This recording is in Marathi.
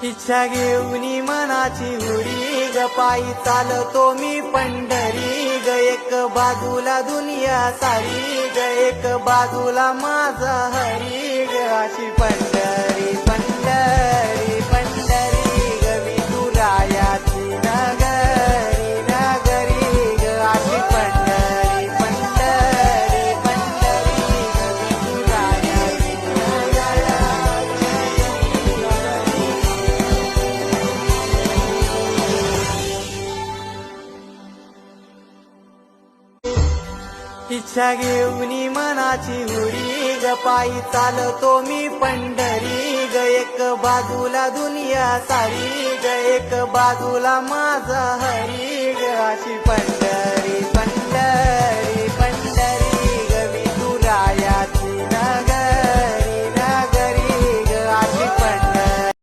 इच्छा घेऊनी मनाची हुडी ग पायी चालतो मी पंढरी ग एक बाजूला दुनिया सारी ग एक बाजूला माझा हरी ग अशी पंढरी पंढरी पंढरी ग विठुरायाची नगरी नगरी ग अशी पंढरी पंढरी पंढरी ग विठुरायाची नगरी। इच्छा घेऊनी मनाची हुडी ग पायी चालतो मी पंढरी ग एक बाजूला दुनिया सारी ग एक बाजूला माझा हरी ग अशी पंढरी।